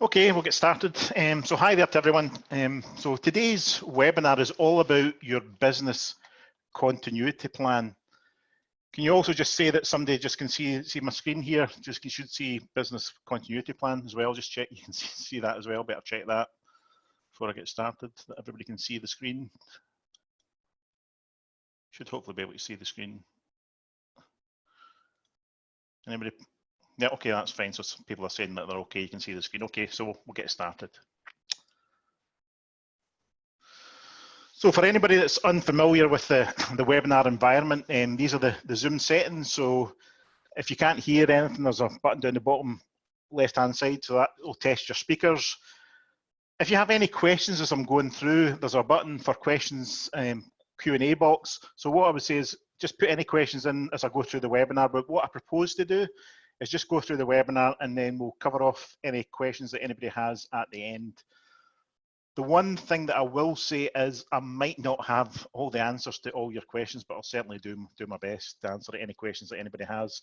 Okay, we'll get started. So hi there to everyone. So today's webinar is all about your business continuity plan. Can you also just say that somebody just can see my screen here? Just you should see business continuity plan as well. Just check you can see that as well. Better check that before I get started, that everybody can see the screen. Should hopefully be able to see the screen. Anybody? Yeah, okay, that's fine. So some people are saying that they're okay, you can see the screen. Okay, so we'll get started. So for anybody that's unfamiliar with the webinar environment, these are the Zoom settings. So if you can't hear anything, there's a button down the bottom left-hand side, so that will test your speakers. If you have any questions as I'm going through, there's a button for questions, Q&A box. So what I would say is just put any questions in as I go through the webinar, but what I propose to do is just go through the webinar and then we'll cover off any questions that anybody has at the end. The one thing that I will say is I might not have all the answers to all your questions, but I'll certainly do my best to answer any questions that anybody has.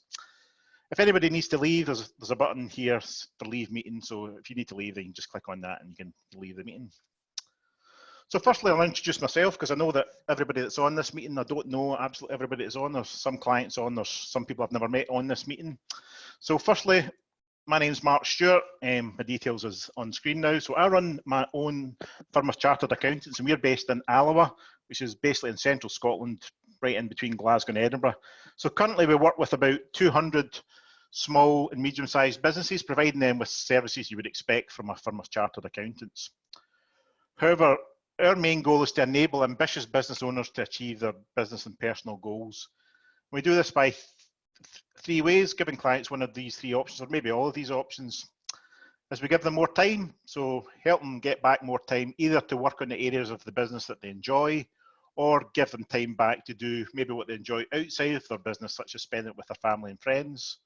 If anybody needs to leave, there's a button here for leave meeting. So if you need to leave, then you can just click on that and you can leave the meeting. So firstly, I'll introduce myself because I know that everybody that's on this meeting, I don't know absolutely everybody that's on. There's some clients on, there's some people I've never met on this meeting. So firstly, my name's Mark Stewart. My details is on screen now. So I run my own firm of chartered accountants, and we're based in Alloa, which is basically in central Scotland, right in between Glasgow and Edinburgh. So currently we work with about 200 small and medium-sized businesses, providing them with services you would expect from a firm of chartered accountants. However, our main goal is to enable ambitious business owners to achieve their business and personal goals. We do this by three ways, giving clients one of these three options, or maybe all of these options, as we give them more time. So help them get back more time, either to work on the areas of the business that they enjoy, or give them time back to do maybe what they enjoy outside of their business, such as spending it with their family and friends.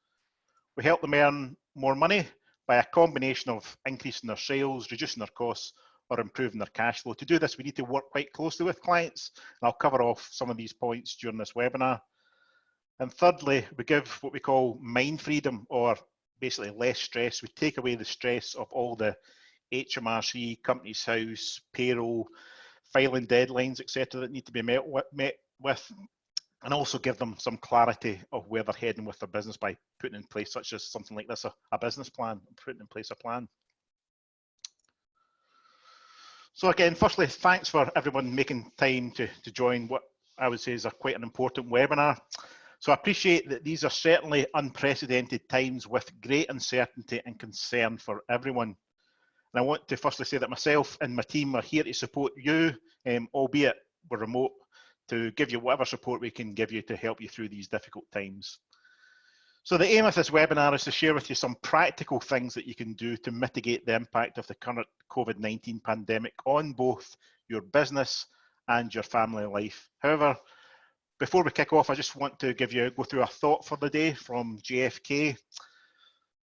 We help them earn more money by a combination of increasing their sales, reducing their costs, or improving their cash flow. To do this, we need to work quite closely with clients, and I'll cover off some of these points during this webinar. And thirdly, we give what we call mind freedom, or basically less stress. We take away the stress of all the HMRC, company's house, payroll, filing deadlines, etc., that need to be met with, and also give them some clarity of where they're heading with their business by putting in place, such as something like this, a business plan, putting in place a plan. So again, firstly, thanks for everyone making time to join what I would say is quite an important webinar. So I appreciate that these are certainly unprecedented times with great uncertainty and concern for everyone. And I want to firstly say that myself and my team are here to support you, albeit we're remote, to give you whatever support we can give you to help you through these difficult times. So the aim of this webinar is to share with you some practical things that you can do to mitigate the impact of the current COVID-19 pandemic on both your business and your family life. However, before we kick off, I just want to go through a thought for the day from JFK.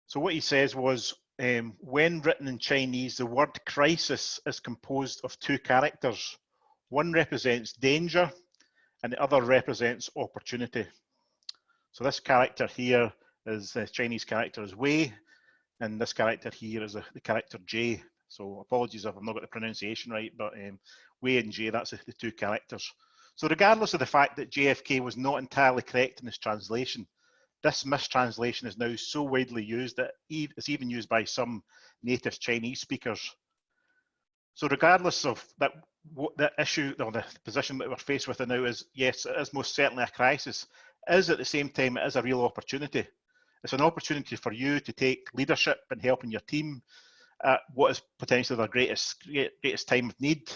So what he says was, when written in Chinese, the word crisis is composed of two characters. One represents danger and the other represents opportunity. So this character here is the Chinese character is Wei, and this character here is the character J. So apologies if I've not got the pronunciation right, but Wei and J, that's the two characters. So regardless of the fact that JFK was not entirely correct in his translation, this mistranslation is now so widely used that it's even used by some native Chinese speakers. So regardless of what the issue or the position that we're faced with now is, yes, it is most certainly a crisis, is at the same time it is a real opportunity. It's an opportunity for you to take leadership and helping your team at what is potentially their greatest time of need.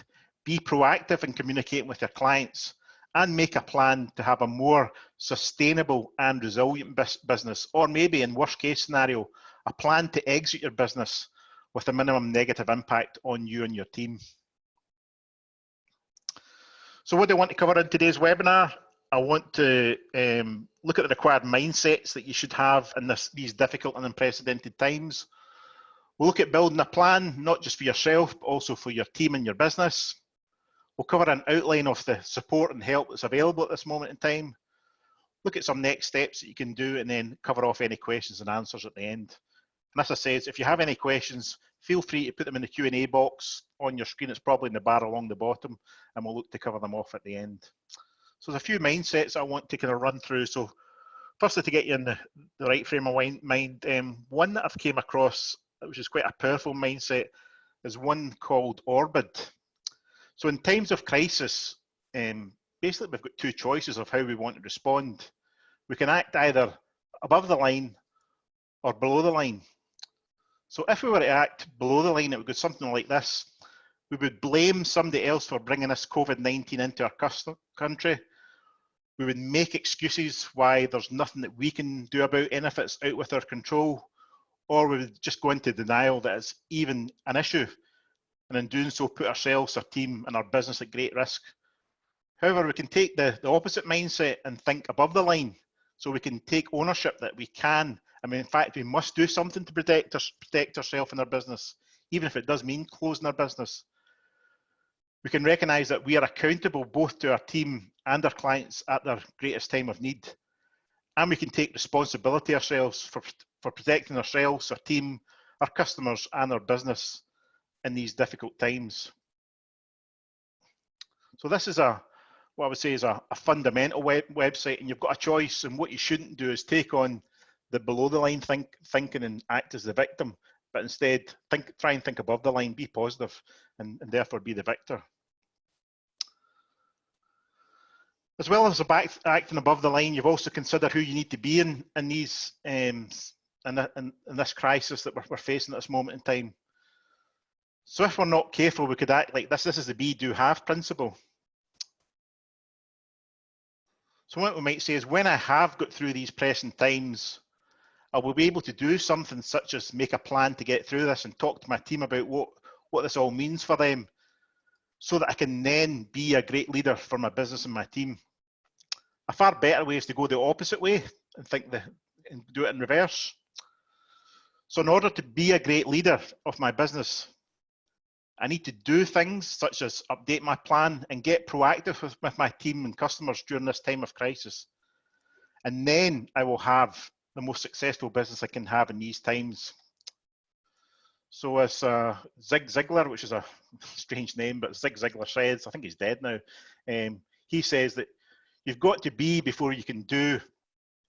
Be proactive in communicating with your clients and make a plan to have a more sustainable and resilient business, or maybe in worst case scenario, a plan to exit your business with a minimum negative impact on you and your team. So what do I want to cover in today's webinar? I want to look at the required mindsets that you should have in these difficult and unprecedented times. We'll look at building a plan, not just for yourself, but also for your team and your business. We'll cover an outline of the support and help that's available at this moment in time. Look at some next steps that you can do, and then cover off any questions and answers at the end. And as I said, if you have any questions, feel free to put them in the Q&A box on your screen. It's probably in the bar along the bottom, and we'll look to cover them off at the end. So there's a few mindsets I want to kind of run through. So firstly, to get you in the right frame of mind, one that I've came across, which is quite a powerful mindset, is one called Orbit. So in times of crisis, basically we've got two choices of how we want to respond. We can act either above the line or below the line. So if we were to act below the line, it would go something like this. We would blame somebody else for bringing this COVID-19 into our country. We would make excuses why there's nothing that we can do about it if it's out with our control, or we would just go into denial that it's even an issue, and in doing so put ourselves, our team and our business at great risk. However, we can take the opposite mindset and think above the line, so we can take ownership that we can, I mean, in fact, we must do something to protect ourselves and our business, even if it does mean closing our business. We can recognise that we are accountable both to our team and our clients at their greatest time of need. And we can take responsibility ourselves for protecting ourselves, our team, our customers and our business in these difficult times. So this is what I would say is a fundamental website, and you've got a choice, and what you shouldn't do is take on the below the line thinking and act as the victim, but instead try and think above the line, be positive, and therefore be the victor. As well as acting above the line, you've also considered who you need to be in this crisis that we're facing at this moment in time. So if we're not careful, we could act like this. This is the be, do, have principle. So what we might say is, when I have got through these pressing times, I will be able to do something such as make a plan to get through this and talk to my team about what this all means for them, so that I can then be a great leader for my business and my team. A far better way is to go the opposite way and do it in reverse. So in order to be a great leader of my business, I need to do things such as update my plan and get proactive with my team and customers during this time of crisis. And then I will have the most successful business I can have in these times. So as Zig Ziglar, which is a strange name, but Zig Ziglar says, I think he's dead now, he says that you've got to be before you can do,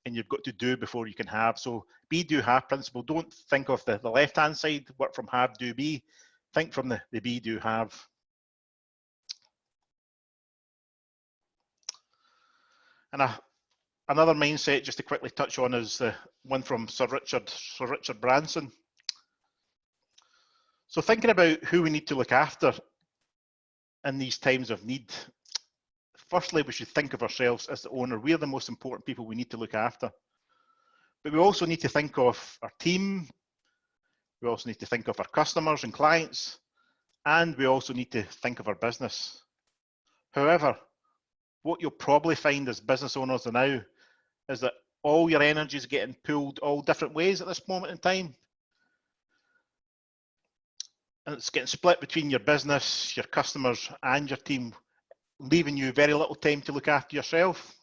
and you've got to do before you can have. So be, do, have principle. Don't think of the left-hand side, work from have, do, be. Think from the be, do, have. And another mindset just to quickly touch on is the one from Sir Richard Branson. So thinking about who we need to look after in these times of need, firstly, we should think of ourselves as the owner. We're the most important people we need to look after. But we also need to think of our team. We also need to think of our customers and clients. And we also need to think of our business. However, what you'll probably find as business owners now is that all your energy is getting pulled all different ways at this moment in time. And it's getting split between your business, your customers, and your team, leaving you very little time to look after yourself.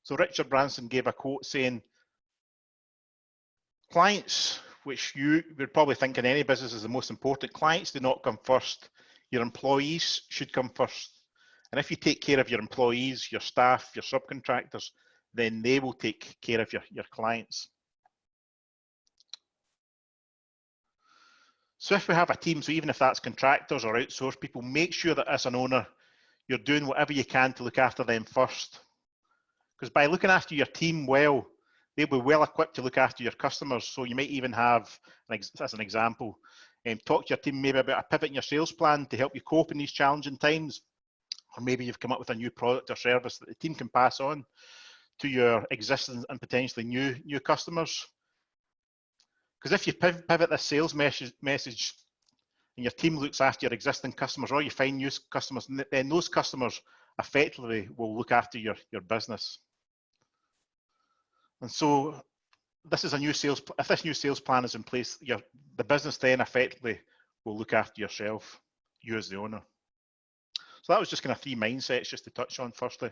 So Richard Branson gave a quote saying, clients, which you would probably think in any business is the most important, clients do not come first. Your employees should come first. And if you take care of your employees, your staff, your subcontractors, then they will take care of your clients. So if we have a team, so even if that's contractors or outsourced people, make sure that as an owner, you're doing whatever you can to look after them first. Because by looking after your team well, they'll be well equipped to look after your customers. So you might even have, as an example, talk to your team maybe about a pivot in your sales plan to help you cope in these challenging times. Or maybe you've come up with a new product or service that the team can pass on to your existing and potentially new customers. Because if you pivot this sales message and your team looks after your existing customers, or you find new customers, then those customers effectively will look after your business. And so this is a new sales. If this new sales plan is in place, the business then effectively will look after yourself, you as the owner. So that was just kind of 3 mindsets just to touch on firstly.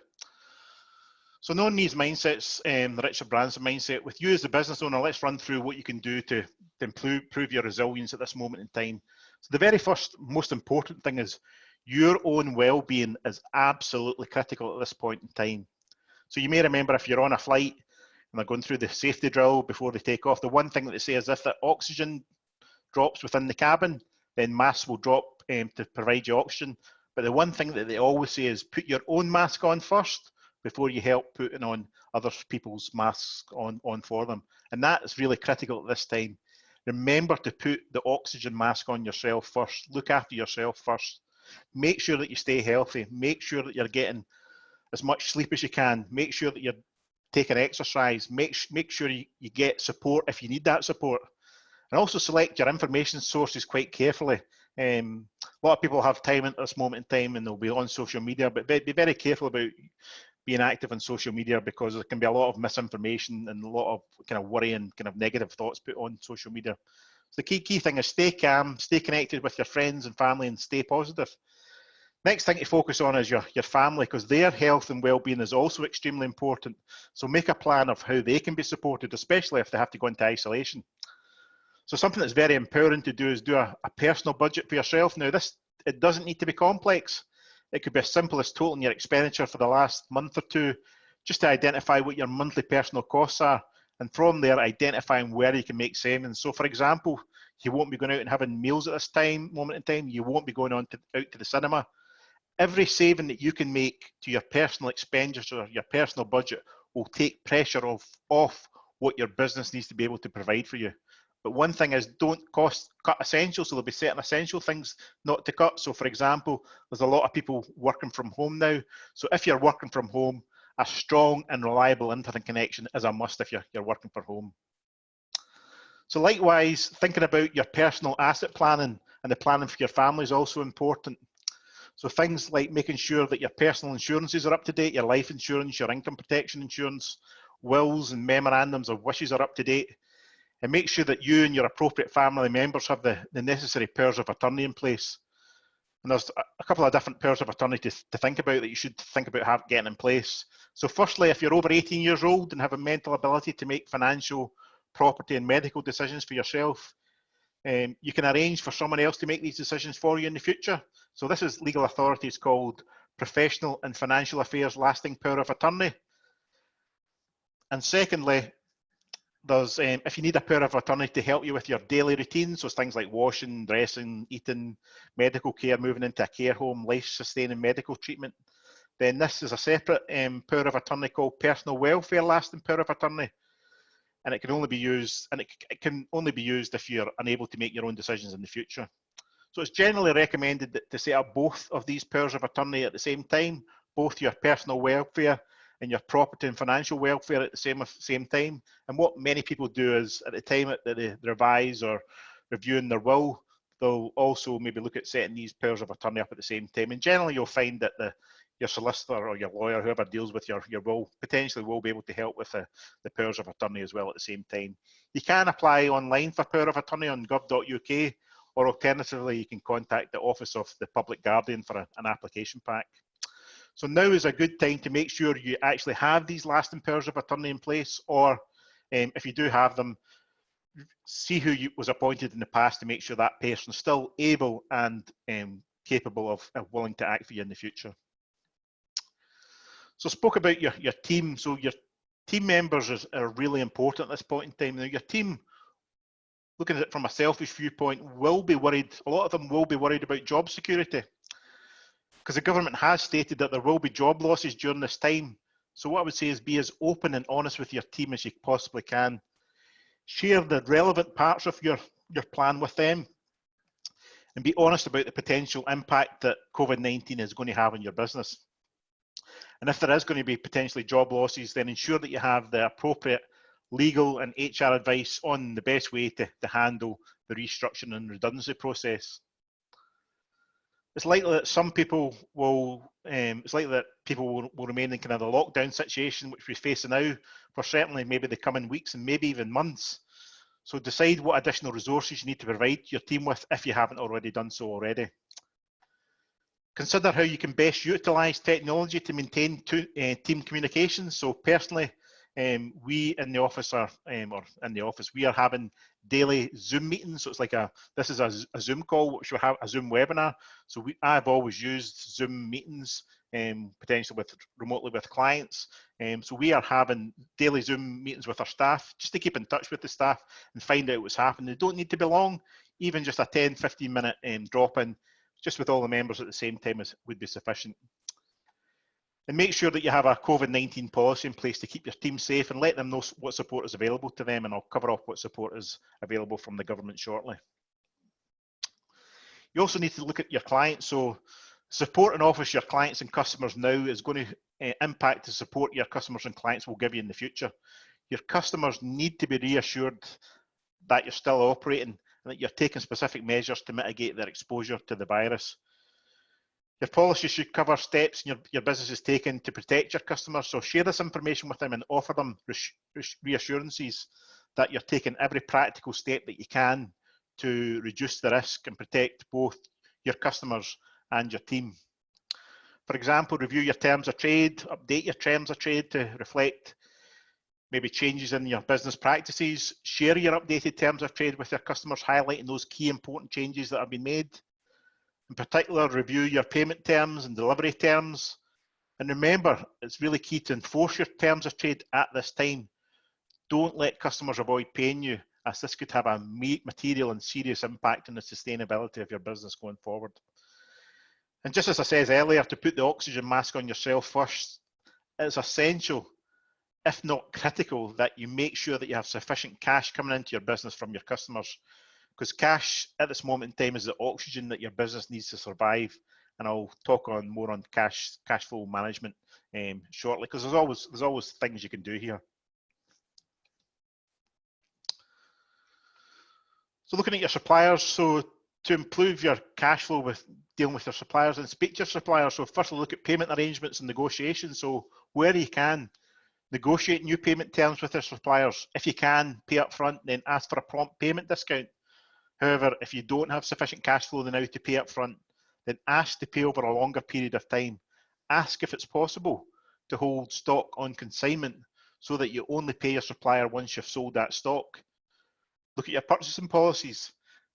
So knowing these mindsets, the Richard Branson mindset, with you as the business owner, let's run through what you can do to improve your resilience at this moment in time. So the very first, most important thing is your own well-being is absolutely critical at this point in time. So you may remember if you're on a flight and they're going through the safety drill before they take off, the one thing that they say is if the oxygen drops within the cabin, then masks will drop to provide you oxygen. But the one thing that they always say is put your own mask on first before you help putting on other people's masks on for them. And that is really critical at this time. Remember to put the oxygen mask on yourself first. Look after yourself first. Make sure that you stay healthy. Make sure that you're getting as much sleep as you can. Make sure that you're taking exercise. Make sure you get support if you need that support. And also select your information sources quite carefully. A lot of people have time at this moment in time and they'll be on social media, but be very careful about being active on social media, because there can be a lot of misinformation and a lot of kind of worry and kind of negative thoughts put on social media. So the key thing is stay calm, stay connected with your friends and family, and stay positive. Next thing to focus on is your family, because their health and well-being is also extremely important. So make a plan of how they can be supported, especially if they have to go into isolation. So something that's very empowering to do is do a personal budget for yourself. Now it doesn't need to be complex. It could be as simple as totaling your expenditure for the last month or two, just to identify what your monthly personal costs are. And from there, identifying where you can make savings. So for example, you won't be going out and having meals at this moment in time. You won't be going out to the cinema. Every saving that you can make to your personal expenditure, your personal budget, will take pressure off what your business needs to be able to provide for you. But one thing is, don't cut essentials. So there'll be certain essential things not to cut. So for example, there's a lot of people working from home now. So if you're working from home, a strong and reliable internet connection is a must if you're working from home. So likewise, thinking about your personal asset planning and the planning for your family is also important. So things like making sure that your personal insurances are up to date, your life insurance, your income protection insurance, wills and memorandums of wishes are up to date. And make sure that you and your appropriate family members have the necessary powers of attorney in place. And there's a couple of different powers of attorney to think about that you should think about getting in place. So firstly, if you're over 18 years old and have a mental ability to make financial, property and medical decisions for yourself, you can arrange for someone else to make these decisions for you in the future. So this is legal authorities called professional and financial affairs lasting power of attorney. And secondly, there's if you need a power of attorney to help you with your daily routines, so things like washing, dressing, eating, medical care, moving into a care home, life-sustaining medical treatment, then this is a separate power of attorney called personal welfare lasting power of attorney, and it can only be used if you're unable to make your own decisions in the future. So it's generally recommended to set up both of these powers of attorney at the same time, both your personal welfare and your property and financial welfare at the same time. And what many people do is at the time that they revise or reviewing their will, they'll also maybe look at setting these powers of attorney up at the same time. And generally you'll find that your solicitor or your lawyer, whoever deals with your will, potentially will be able to help with the powers of attorney as well at the same time. You can apply online for power of attorney on gov.uk, or alternatively you can contact the Office of the Public Guardian for an application pack. So now is a good time to make sure you actually have these lasting powers of attorney in place, or if you do have them, see who was appointed in the past to make sure that person is still able and capable of willing to act for you in the future. So I spoke about your team. So your team members are really important at this point in time. Now your team, looking at it from a selfish viewpoint, will be worried, a lot of them will be worried about job security, because the government has stated that there will be job losses during this time. So what I would say is be as open and honest with your team as you possibly can. Share the relevant parts of your plan with them, and be honest about the potential impact that COVID-19 is going to have on your business. And if there is going to be potentially job losses, then ensure that you have the appropriate legal and HR advice on the best way to handle the restructuring and redundancy process. It's likely that some people will, will remain in kind of the lockdown situation which we're facing now for certainly maybe the coming weeks and maybe even months. So decide what additional resources you need to provide your team with if you haven't already done so already. Consider how you can best utilize technology to maintain team communication. So personally, we in the office we are having daily Zoom meetings. So it's like this is a Zoom call, which will have a Zoom webinar. So I've always used Zoom meetings, potentially remotely with clients. So we are having daily Zoom meetings with our staff, just to keep in touch with the staff and find out what's happening. They don't need to be long, even just a 10-15 minute drop in, just with all the members at the same time would be sufficient. And make sure that you have a COVID-19 policy in place to keep your team safe and let them know what support is available to them, and I'll cover off what support is available from the government shortly. You also need to look at your clients. So support and offers your clients and customers now is going to impact the support your customers and clients will give you in the future. Your customers need to be reassured that you're still operating and that you're taking specific measures to mitigate their exposure to the virus. Your policy should cover steps your business is taking to protect your customers, so share this information with them and offer them reassurances that you're taking every practical step that you can to reduce the risk and protect both your customers and your team. For example, review your terms of trade, update your terms of trade to reflect maybe changes in your business practices, share your updated terms of trade with your customers, highlighting those key important changes that have been made. In particular, review your payment terms and delivery terms. And remember, it's really key to enforce your terms of trade at this time. Don't let customers avoid paying you, as this could have a material and serious impact on the sustainability of your business going forward. And just as I said earlier, to put the oxygen mask on yourself first, it's essential, if not critical, that you make sure that you have sufficient cash coming into your business from your customers, because cash at this moment in time is the oxygen that your business needs to survive. And I'll talk more on cash flow management shortly, because there's always things you can do here. So looking at your suppliers, so to improve your cash flow with dealing with your suppliers, and speak to your suppliers. So firstly, look at payment arrangements and negotiations. So where you can, negotiate new payment terms with your suppliers. If you can, pay up front, then ask for a prompt payment discount. However, if you don't have sufficient cash flow now to pay up front, then ask to pay over a longer period of time. Ask if it's possible to hold stock on consignment so that you only pay your supplier once you've sold that stock. Look at your purchasing policies.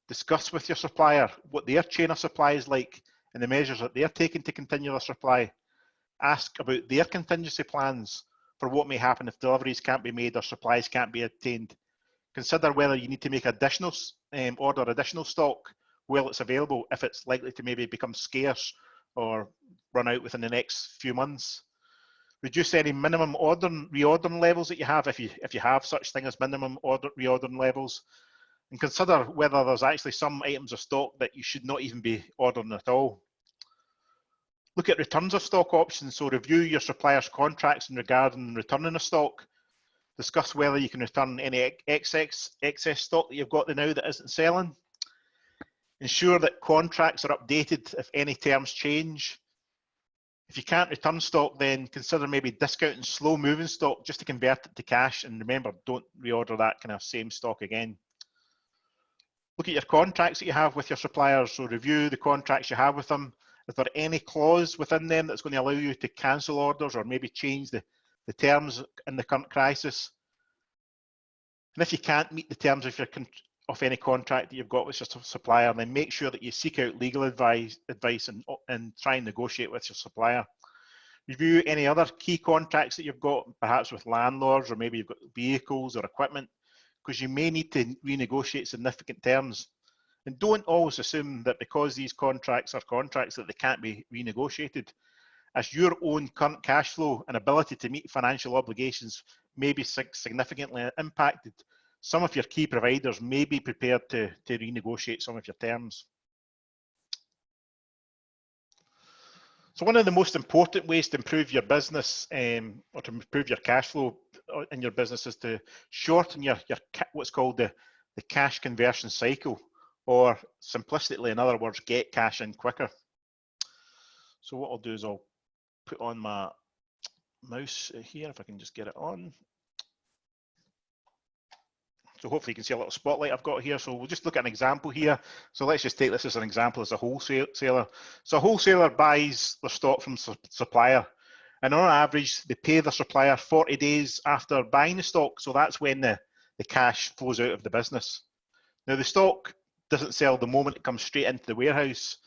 Discuss with your supplier what their chain of supply is like and the measures that they're taking to continue their supply. Ask about their contingency plans for what may happen if deliveries can't be made or supplies can't be obtained. Consider whether you need to make order additional stock while it's available, if it's likely to maybe become scarce or run out within the next few months. Reduce any minimum reordering levels that you have, if you have such thing as minimum reordering levels, and consider whether there's actually some items of stock that you should not even be ordering at all. Look at returns of stock options, so review your supplier's contracts in regarding returning a stock. Discuss whether you can return any excess stock that you've got now that isn't selling. Ensure that contracts are updated if any terms change. If you can't return stock, then consider maybe discounting slow moving stock just to convert it to cash, and remember, don't reorder that kind of same stock again. Look at your contracts that you have with your suppliers, so review the contracts you have with them. Is there any clause within them that's going to allow you to cancel orders or maybe change the terms in the current crisis? And if you can't meet the terms of any contract that you've got with your supplier, then make sure that you seek out legal advice and try and negotiate with your supplier. Review any other key contracts that you've got, perhaps with landlords, or maybe you've got vehicles or equipment, because you may need to renegotiate significant terms. And don't always assume that because these contracts are contracts that they can't be renegotiated, as your own current cash flow and ability to meet financial obligations may be significantly impacted. Some of your key providers may be prepared to renegotiate some of your terms. So one of the most important ways to improve your business or to improve your cash flow in your business is to shorten your what's called the cash conversion cycle, or simplistically, in other words, get cash in quicker. So what I'll do is I'll put on my mouse here, if I can just get it on. So hopefully you can see a little spotlight I've got here. So we'll just look at an example here. So let's just take this as an example as a wholesaler. So a wholesaler buys their stock from supplier, and on average, they pay their supplier 40 days after buying the stock. So that's when the cash flows out of the business. Now the stock doesn't sell the moment it comes straight into the warehouse.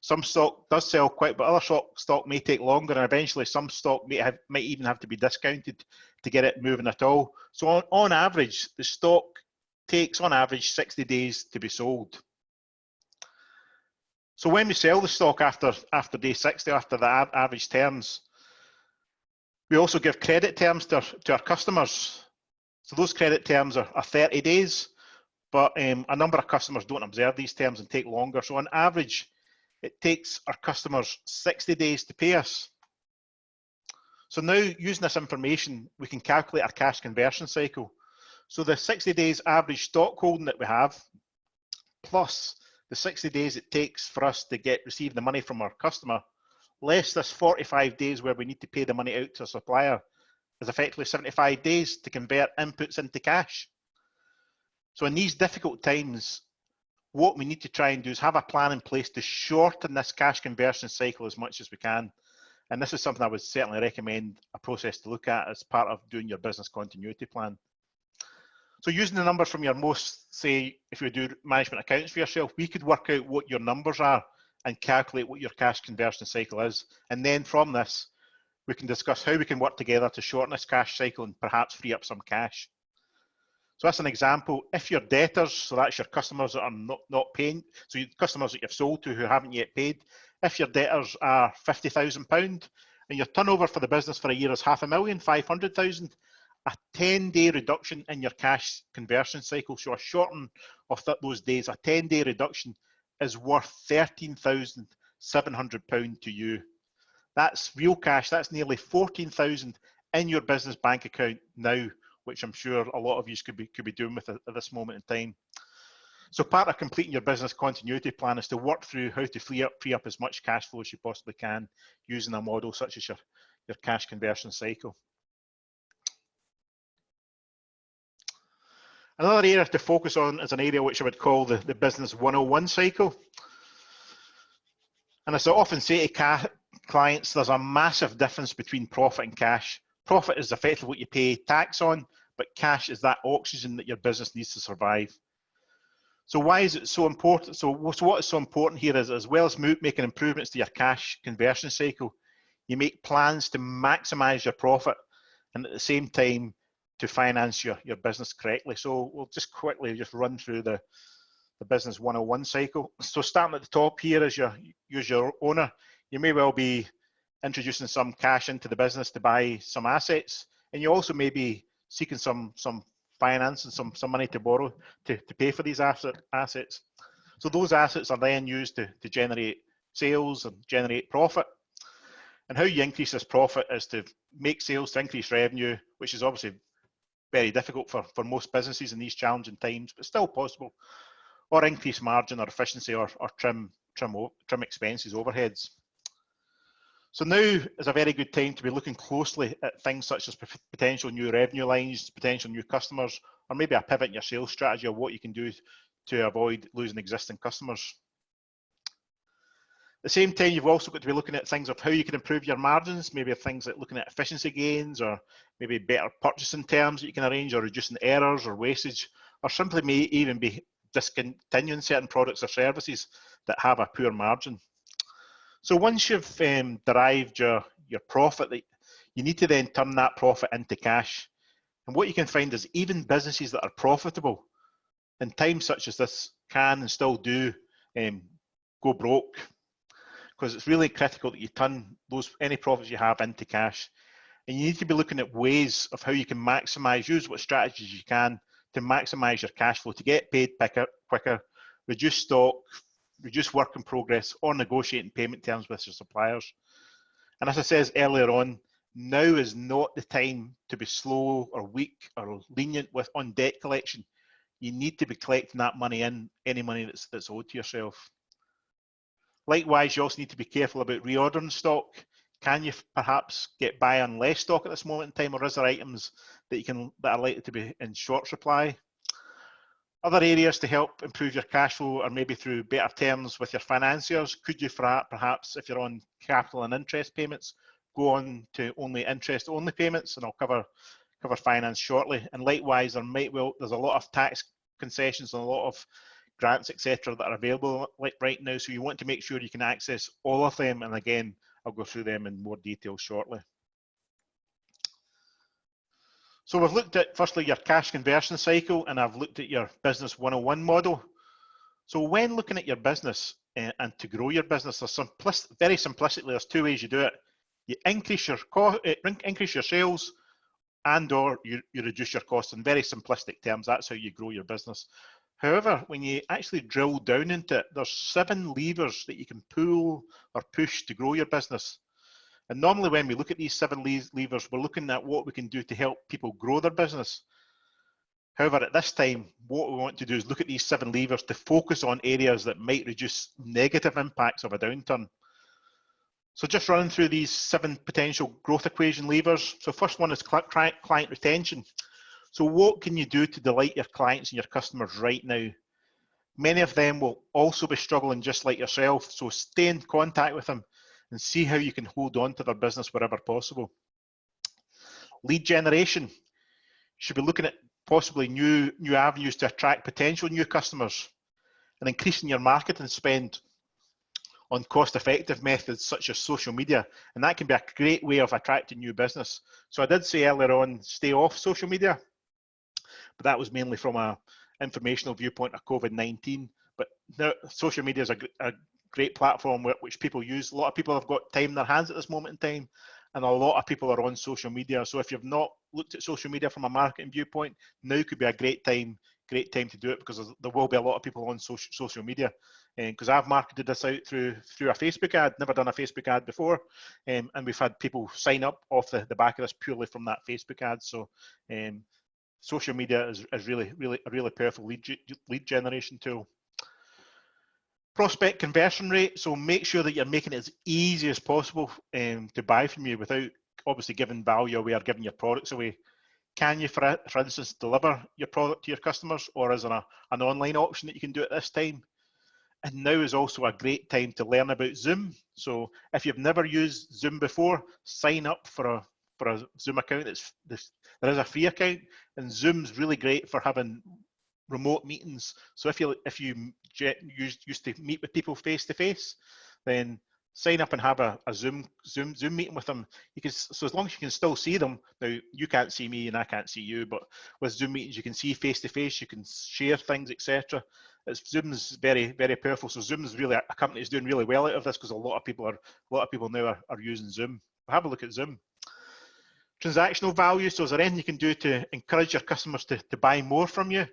Some stock does sell quick, but other stock may take longer, and eventually some stock might even have to be discounted to get it moving at all. So on average, the stock takes on average 60 days to be sold. So when we sell the stock after day 60, after the average terms, we also give credit terms to our customers. So those credit terms are 30 days, but a number of customers don't observe these terms and take longer. So on average, it takes our customers 60 days to pay us. So now, using this information, we can calculate our cash conversion cycle. So the 60 days average stock holding that we have, plus the 60 days it takes for us to receive the money from our customer, less this 45 days where we need to pay the money out to a supplier, is effectively 75 days to convert inputs into cash. So in these difficult times, what we need to try and do is have a plan in place to shorten this cash conversion cycle as much as we can. And this is something I would certainly recommend a process to look at as part of doing your business continuity plan. So using the numbers from your say, if you do management accounts for yourself, we could work out what your numbers are and calculate what your cash conversion cycle is. And then from this, we can discuss how we can work together to shorten this cash cycle and perhaps free up some cash. So that's an example. If your debtors, so that's your customers that are not paying, so your customers that you've sold to who haven't yet paid, if your debtors are £50,000 and your turnover for the business for a year is £500,000, 500,000, a 10-day reduction in your cash conversion cycle, so a shorten of those days, a 10-day reduction is worth £13,700 to you. That's real cash. That's nearly 14,000 in your business bank account now, which I'm sure a lot of you could be doing with at this moment in time. So part of completing your business continuity plan is to work through how to free up as much cash flow as you possibly can using a model such as your cash conversion cycle. Another area to focus on is an area which I would call the business 101 cycle. And as I often say to clients, there's a massive difference between profit and cash. Profit is effectively what you pay tax on, but cash is that oxygen that your business needs to survive. So why is it so important? So what is so important here is, as well as making improvements to your cash conversion cycle, you make plans to maximize your profit and at the same time to finance your business correctly. So we'll just quickly run through the business 101 cycle. So starting at the top here as your owner, you may well be introducing some cash into the business to buy some assets, and you also may be seeking some finance and some money to borrow to pay for these assets. So those assets are then used to generate sales and generate profit. And how you increase this profit is to make sales to increase revenue, which is obviously very difficult for most businesses in these challenging times, but still possible, or increase margin or efficiency or trim expenses, overheads. So now is a very good time to be looking closely at things such as potential new revenue lines, potential new customers, or maybe a pivot in your sales strategy of what you can do to avoid losing existing customers. At the same time, you've also got to be looking at things of how you can improve your margins, maybe things like looking at efficiency gains, or maybe better purchasing terms that you can arrange, or reducing errors or wastage, or simply may even be discontinuing certain products or services that have a poor margin. So once you've derived your profit, you need to then turn that profit into cash. And what you can find is even businesses that are profitable in times such as this can and still do go broke, because it's really critical that you turn any profits you have into cash. And you need to be looking at ways of how you can use what strategies you can to maximize your cash flow, to get paid quicker, reduce stock, reduce work in progress, or negotiating payment terms with your suppliers. And as I said earlier on, now is not the time to be slow or weak or lenient on debt collection. You need to be collecting that money any money that's owed to yourself. Likewise, you also need to be careful about reordering stock. Can you perhaps get by on less stock at this moment in time, or is there items that are likely to be in short supply? Other areas to help improve your cash flow are maybe through better terms with your financiers. Could you perhaps, if you're on capital and interest payments, go on to only interest only payments? And I'll cover finance shortly. And likewise, there's a lot of tax concessions and a lot of grants, etc., that are available right now. So you want to make sure you can access all of them. And again, I'll go through them in more detail shortly. So we've looked at, firstly, your cash conversion cycle, and I've looked at your business 101 model. So when looking at your business and to grow your business, very simplistically, there's two ways you do it. You increase your increase your sales, and or you reduce your costs. In very simplistic terms, that's how you grow your business. However, when you actually drill down into it, there's 7 levers that you can pull or push to grow your business. And normally when we look at these 7 levers, we're looking at what we can do to help people grow their business. However, at this time, what we want to do is look at these 7 levers to focus on areas that might reduce negative impacts of a downturn. So just running through these 7 potential growth equation levers. So first one is client retention. So what can you do to delight your clients and your customers right now? Many of them will also be struggling just like yourself. So stay in contact with them and see how you can hold on to their business wherever possible. Lead generation. You should be looking at possibly new avenues to attract potential new customers and increasing your marketing spend on cost-effective methods such as social media, and that can be a great way of attracting new business. So I did say earlier on, stay off social media, but that was mainly from a informational viewpoint of COVID-19. But now, social media is a great platform which people use. A lot of people have got time in their hands at this moment in time, and a lot of people are on social media. So if you've not looked at social media from a marketing viewpoint, now could be a great time to do it, because there will be a lot of people on social media. And because I've marketed this out through a Facebook ad, never done a Facebook ad before, and we've had people sign up off the back of this purely from that Facebook ad. So social media is really a really powerful lead generation tool. Prospect conversion rate. So make sure that you're making it as easy as possible to buy from you without obviously giving value away or giving your products away. Can you, for instance, deliver your product to your customers, or is there an online option that you can do at this time? And now is also a great time to learn about Zoom. So if you've never used Zoom before, sign up for a Zoom account. There is a free account, and Zoom's really great for having remote meetings. So if you used to meet with people face to face, then sign up and have a Zoom meeting with them. So as long as you can still see them, now you can't see me and I can't see you, but with Zoom meetings you can see face to face, you can share things, etc. Zoom's very powerful. So Zoom's really a company that's doing really well out of this, because a lot of people now are using Zoom. Have a look at Zoom. Transactional value. So is there anything you can do to encourage your customers to buy more from you?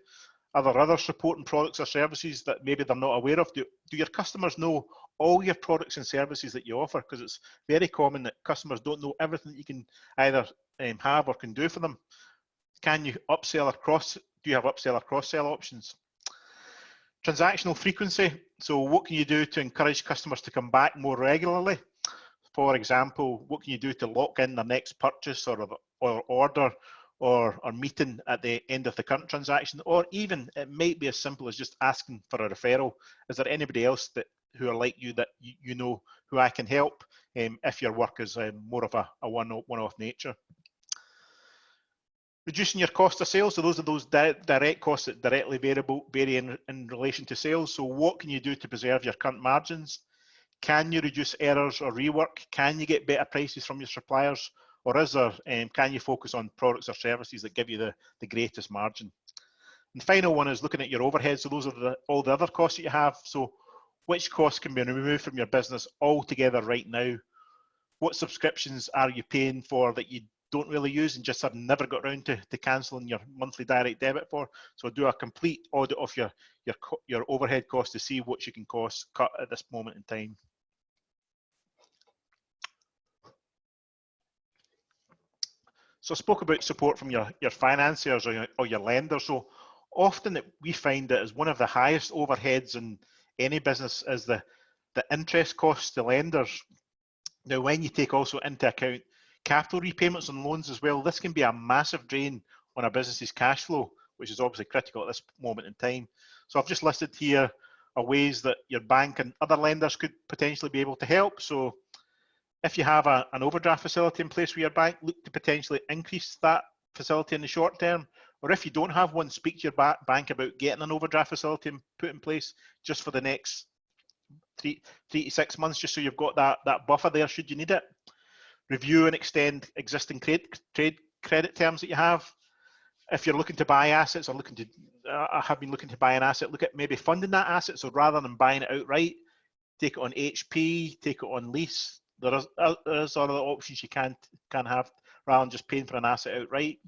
Are there other supporting products or services that maybe they're not aware of? Do your customers know all your products and services that you offer? Because it's very common that customers don't know everything that you can either have or can do for them. Can you upsell or do you have upsell or cross-sell options? Transactional frequency. So what can you do to encourage customers to come back more regularly? For example, what can you do to lock in their next purchase or order or meeting at the end of the current transaction? Or even it might be as simple as just asking for a referral. Is there anybody else who are like you that you know who I can help if your work is more of a one-off nature? Reducing your cost of sales. So those are those direct costs that directly vary in relation to sales. So what can you do to preserve your current margins? Can you reduce errors or rework? Can you get better prices from your suppliers? Or is there, can you focus on products or services that give you the greatest margin? And the final one is looking at your overhead. So those are all the other costs that you have. So which costs can be removed from your business altogether right now? What subscriptions are you paying for that you don't really use and just have never got around to cancelling your monthly direct debit for? So do a complete audit of your overhead costs to see what you can cut at this moment in time. So I spoke about support from your financiers or your lenders. So often we find that as one of the highest overheads in any business is the interest costs to lenders. Now, when you take also into account capital repayments on loans as well, this can be a massive drain on a business's cash flow which is obviously critical at this moment in time. So I've just listed here are ways that your bank and other lenders could potentially be able to help. So if you have an overdraft facility in place with your bank, look to potentially increase that facility in the short term. Or if you don't have one, speak to your bank about getting an overdraft facility put in place just for the next three to 6 months, just so you've got that buffer there should you need it. Review and extend existing trade credit terms that you have. If you're looking to buy assets or have been looking to buy an asset, look at maybe funding that asset. So rather than buying it outright, take it on HP, take it on lease. There is other options you can have rather than just paying for an asset outright.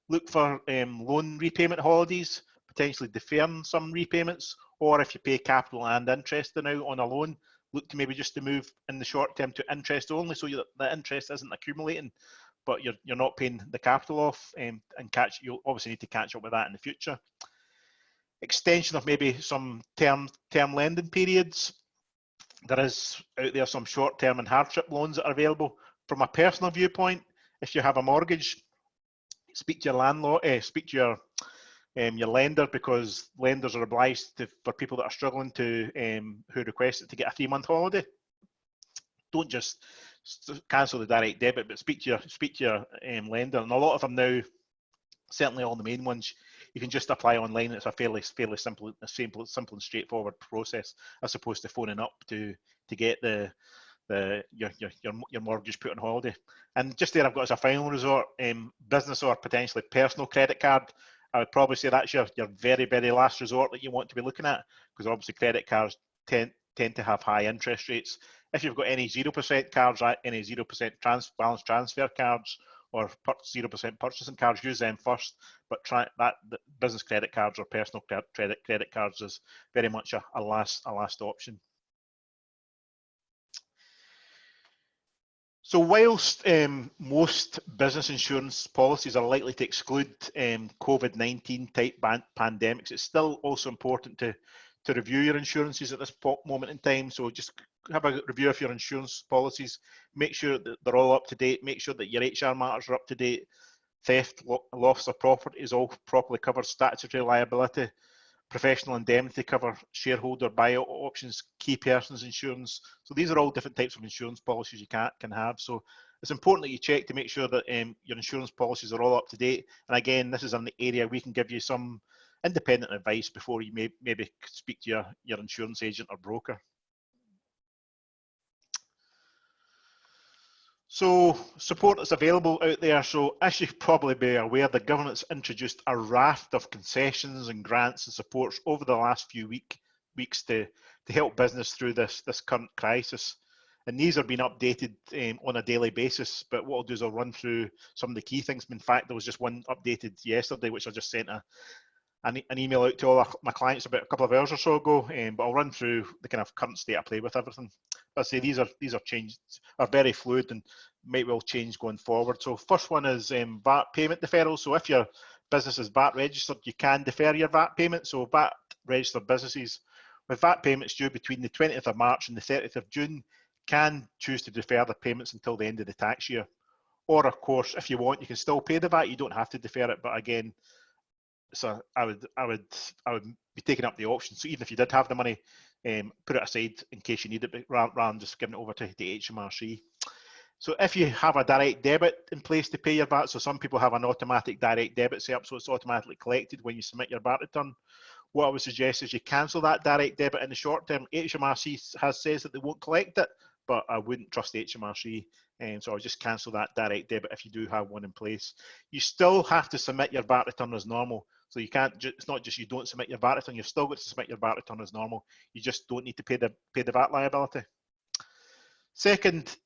Look for loan repayment holidays, potentially deferring some repayments, or if you pay capital and interest now on a loan, look to maybe just to move in the short term to interest only, so that the interest isn't accumulating, but you're not paying the capital off, and you'll obviously need to catch up with that in the future. Extension of maybe some term lending periods. There is out there some short-term and hardship loans that are available. From a personal viewpoint, if you have a mortgage, speak to your landlord, speak to your lender, because lenders are obliged for people that are struggling who request it to get a 3-month holiday. Don't just cancel the direct debit, but speak to your lender. And a lot of them now, certainly all the main ones, you can just apply online. It's a fairly simple and straightforward process, as opposed to phoning up to get your mortgage put on holiday. And just there, I've got as a final resort, business or potentially personal credit card. I would probably say that's your very, very last resort that you want to be looking at, because obviously credit cards tend to have high interest rates. If you've got any 0% cards, any 0% balance transfer cards, or 0% purchasing cards, use them first. But the business credit cards or personal credit cards is very much a last option. So whilst most business insurance policies are likely to exclude COVID-19 type pandemics, it's still also important to review your insurances at this moment in time. So just have a review of your insurance policies, make sure that they're all up to date, make sure that your HR matters are up to date, theft, loss of property is all properly covered, statutory liability, professional indemnity cover, shareholder buyout options, key persons insurance. So these are all different types of insurance policies you can have. So it's important that you check to make sure that your insurance policies are all up to date. And again, this is an area we can give you some independent advice before you maybe speak to your insurance agent or broker. So support that's available out there. So as you probably be aware, the government's introduced a raft of concessions and grants and supports over the last few weeks to help business through this current crisis. And these are being updated on a daily basis. But what I'll do is I'll run through some of the key things. In fact, there was just one updated yesterday, which I just sent an email out to all my clients about a couple of hours or so ago, but I'll run through the kind of current state of play with everything. But I say these are very fluid and might well change going forward. So first one is VAT payment deferral. So if your business is VAT registered, you can defer your VAT payment. So VAT registered businesses with VAT payments due between the 20th of March and the 30th of June can choose to defer the payments until the end of the tax year. Or of course, if you want, you can still pay the VAT. You don't have to defer it, but again, so I would be taking up the option. So even if you did have the money, put it aside in case you need it, rather than just giving it over to the HMRC. So if you have a direct debit in place to pay your VAT, so some people have an automatic direct debit set up, so it's automatically collected when you submit your VAT return. What I would suggest is you cancel that direct debit in the short term. HMRC says that they won't collect it, but I wouldn't trust HMRC. So I'll just cancel that direct debit if you do have one in place. You still have to submit your VAT return as normal. So you can't. It's not just you don't submit your VAT return. You've still got to submit your VAT return as normal. You just don't need to pay the VAT liability. Second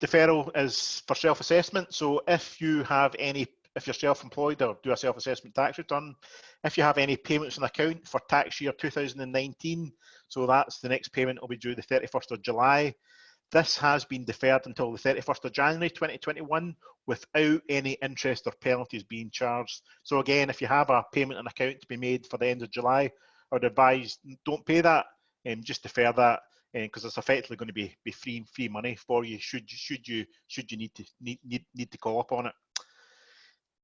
deferral is for self-assessment. So if you're self-employed or do a self-assessment tax return, if you have any payments on account for tax year 2019, so that's the next payment will be due the 31st of July. This has been deferred until the 31st of January 2021 without any interest or penalties being charged. So again, if you have a payment on account to be made for the end of July, I would advise don't pay that, just defer that, because it's effectively going to be free money for you should you need to call upon it.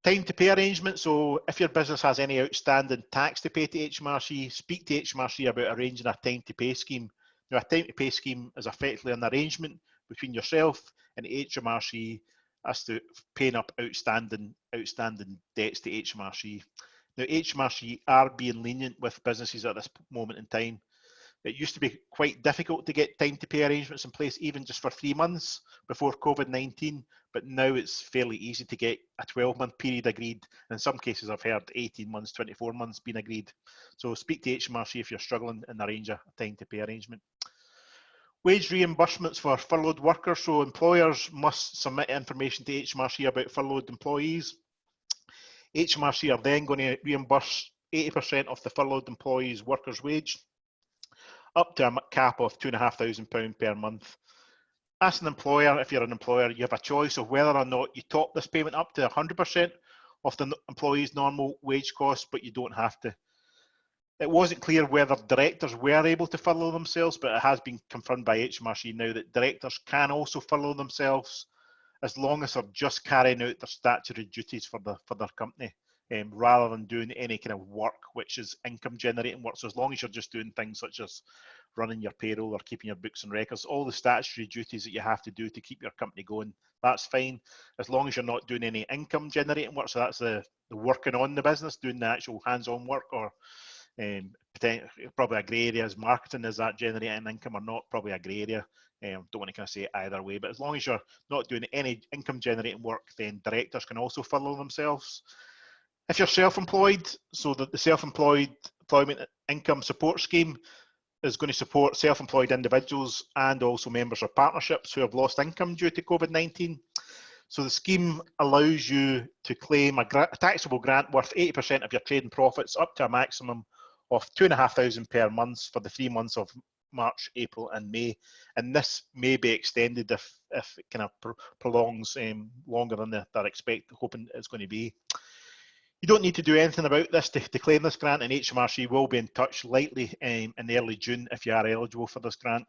Time to pay arrangement. So if your business has any outstanding tax to pay to HMRC, speak to HMRC about arranging a time to pay scheme. Now, a time to pay scheme is effectively an arrangement between yourself and HMRC as to paying up outstanding debts to HMRC. Now, HMRC are being lenient with businesses at this moment in time. It used to be quite difficult to get time to pay arrangements in place, even just for 3 months before COVID-19, but now it's fairly easy to get a 12-month period agreed. In some cases, I've heard 18 months, 24 months being agreed. So speak to HMRC if you're struggling and arrange a time to pay arrangement. Wage reimbursements for furloughed workers. So employers must submit information to HMRC about furloughed employees. HMRC are then going to reimburse 80% of the furloughed employee's worker's wage, up to a cap of £2,500 per month. As an employer, if you're an employer, you have a choice of whether or not you top this payment up to 100% of the employee's normal wage costs, but you don't have to. It wasn't clear whether directors were able to furlough themselves, but it has been confirmed by HMRC now that directors can also furlough themselves as long as they're just carrying out their statutory duties for their company, rather than doing any kind of work which is income generating work. So as long as you're just doing things such as running your payroll or keeping your books and records, all the statutory duties that you have to do to keep your company going, that's fine, as long as you're not doing any income generating work. So that's the working on the business, doing the actual hands-on work, or probably a grey area is marketing. Is that generating income or not? Probably a grey area. Don't want to kind of say it either way, but as long as you're not doing any income generating work, then directors can also furlough themselves. If you're self-employed, so that the self-employed employment income support scheme is going to support self-employed individuals and also members of partnerships who have lost income due to COVID-19. So the scheme allows you to claim a taxable grant worth 80% of your trading profits, up to a maximum of £2,500 per month for the 3 months of March, April and May. And this may be extended if it kind of prolongs longer than they're hoping it's going to be. You don't need to do anything about this to claim this grant, and HMRC will be in touch likely in early June if you are eligible for this grant.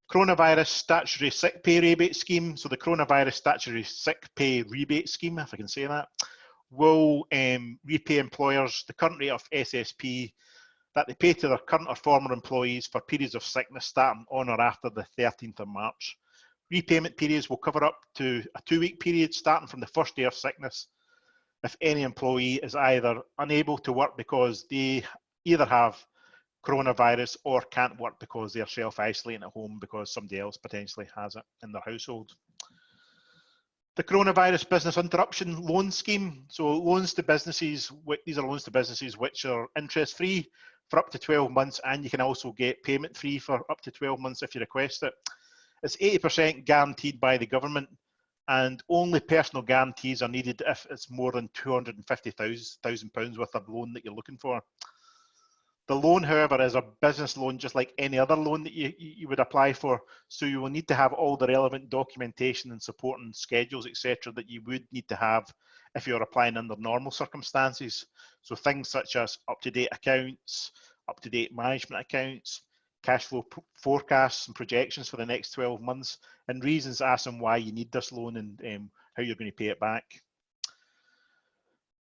Coronavirus statutory sick pay rebate scheme. So the coronavirus statutory sick pay rebate scheme, if I can say that, will repay employers the current rate of SSP that they pay to their current or former employees for periods of sickness starting on or after the 13th of March. Repayment periods will cover up to a 2-week period starting from the first day of sickness if any employee is either unable to work because they either have coronavirus or can't work because they're self-isolating at home because somebody else potentially has it in their household. The coronavirus business interruption loan scheme. So loans to businesses, these are loans to businesses which are interest-free for up to 12 months, and you can also get payment-free for up to 12 months if you request it. It's 80% guaranteed by the government, and only personal guarantees are needed if it's more than £250,000 worth of loan that you're looking for. The loan, however, is a business loan just like any other loan that you would apply for, so you will need to have all the relevant documentation and supporting schedules, etc., that you would need to have if you're applying under normal circumstances. So things such as up-to-date accounts, up-to-date management accounts, cash flow forecasts and projections for the next 12 months, and reasons as and why you need this loan and how you're going to pay it back.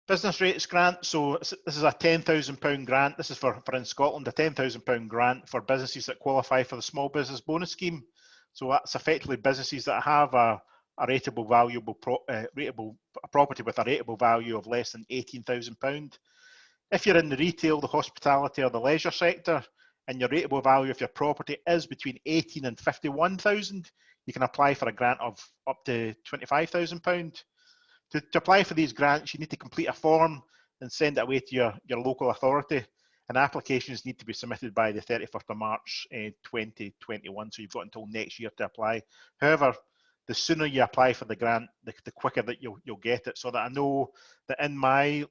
Business rates grant. So this is a £10,000 grant. This is for in Scotland, a £10,000 grant for businesses that qualify for the small business bonus scheme. So that's effectively businesses that have a rateable property with a rateable value of less than £18,000. If you're in the retail, the hospitality or the leisure sector, and your rateable value of your property is between 18 and 51,000, you can apply for a grant of up to £25,000. To apply for these grants, you need to complete a form and send it away to your local authority, and applications need to be submitted by the 31st of March 2021, so you've got until next year to apply. However, the sooner you apply for the grant, the quicker that you'll get it. So that I know that in my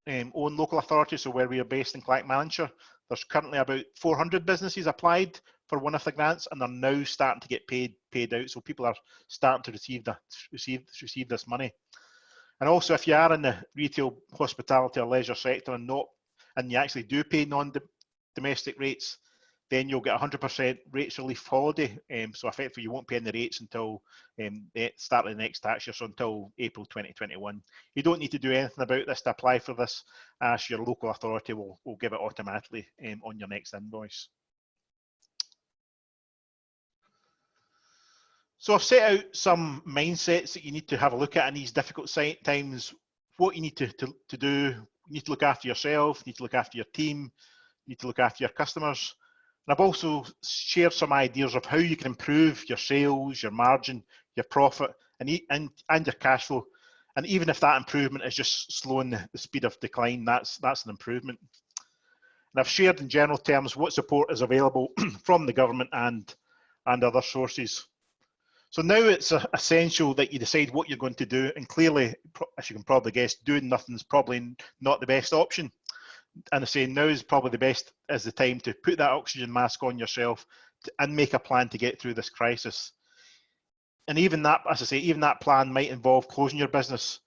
own local authority, so where we are based in Clackmannanshire, there's currently about 400 businesses applied for one of the grants, and they're now starting to get paid out. So people are starting to receive this money. And also, if you are in the retail, hospitality or leisure sector and you actually do pay non-domestic rates, then you'll get 100% rates relief holiday. So effectively, you won't pay any rates until the start of the next tax year, so until April 2021. You don't need to do anything about this to apply for this, as your local authority will give it automatically on your next invoice. So I've set out some mindsets that you need to have a look at in these difficult times. What you need to do, you need to look after yourself, you need to look after your team, you need to look after your customers. And I've also shared some ideas of how you can improve your sales, your margin, your profit, and your cash flow. And even if that improvement is just slowing the speed of decline, that's an improvement. And I've shared in general terms what support is available from the government and other sources. So now it's essential that you decide what you're going to do. And clearly, as you can probably guess, doing nothing is probably not the best option. And I say now is probably the time to put that oxygen mask on yourself and make a plan to get through this crisis. And even that, as I say, even that plan might involve closing your business.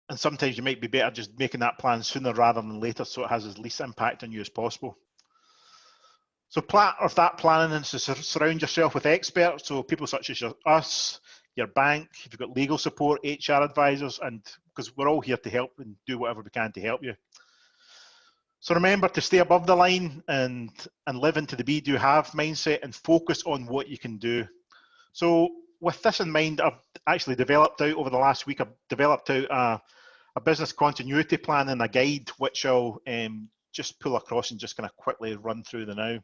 And sometimes you might be better just making that plan sooner rather than later, so it has as least impact on you as possible. So part of that planning is to surround yourself with experts, so people such as us, your bank, if you've got legal support, HR advisors, and because we're all here to help and do whatever we can to help you. So remember to stay above the line and live into the be do have mindset and focus on what you can do. So with this in mind, I've actually developed out over the last week, I've developed out a business continuity plan and a guide, which I'll just pull across and just kind of quickly run through the now.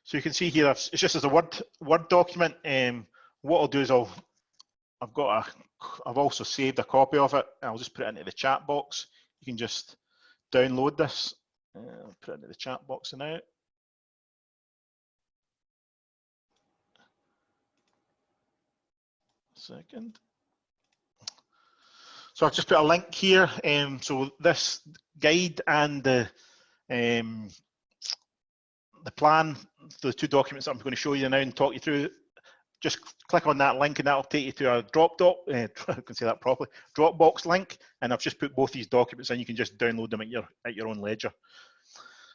So you can see here, it's just as a Word document. What I'll do is I've also saved a copy of it. I'll just put it into the chat box. You can just download this. I'll put it into the chat box now. Second. So I've just put a link here. So this guide and the plan, the two documents that I'm going to show you now and talk you through, just click on that link and that'll take you to a I can say that properly, Dropbox link, and I've just put both these documents in. You can just download them at your own leisure.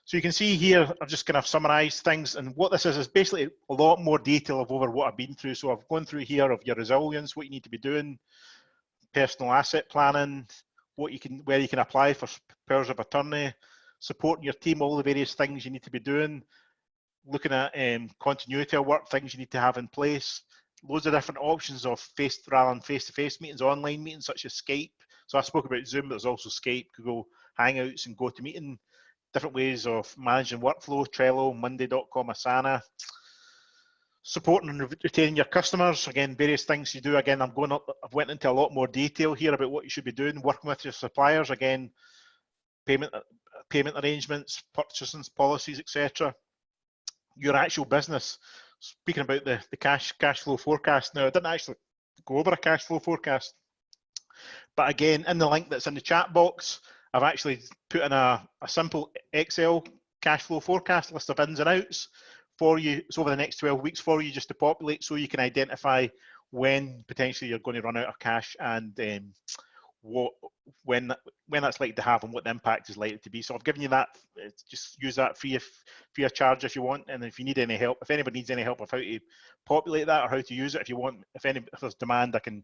So you can see here, I've just kind of summarized things, and what this is basically a lot more detail of over what I've been through. So I've gone through here of your resilience, what you need to be doing, personal asset planning, where you can apply for powers of attorney, supporting your team, all the various things you need to be doing, looking at continuity of work, things you need to have in place, loads of different options of face-to-face meetings, online meetings such as Skype. So I spoke about Zoom, but there's also Skype, Google Hangouts, and GoToMeeting. Different ways of managing workflow, Trello, Monday.com, Asana. Supporting and retaining your customers, again, various things you do. Again, I've went into a lot more detail here about what you should be doing, working with your suppliers, again, payment arrangements, purchasing policies, etc. Your actual business, speaking about the cash flow forecast. Now, I didn't actually go over a cash flow forecast, but again, in the link that's in the chat box, I've actually put in a simple Excel cash flow forecast list of ins and outs for you. It's over the next 12 weeks for you just to populate, so you can identify when potentially you're going to run out of cash and when that's likely to happen, what the impact is likely to be. So I've given you that. Just use that free of charge if you want, and if you need any help, if anybody needs any help of how to populate that or how to use it, if you want, if there's demand, I can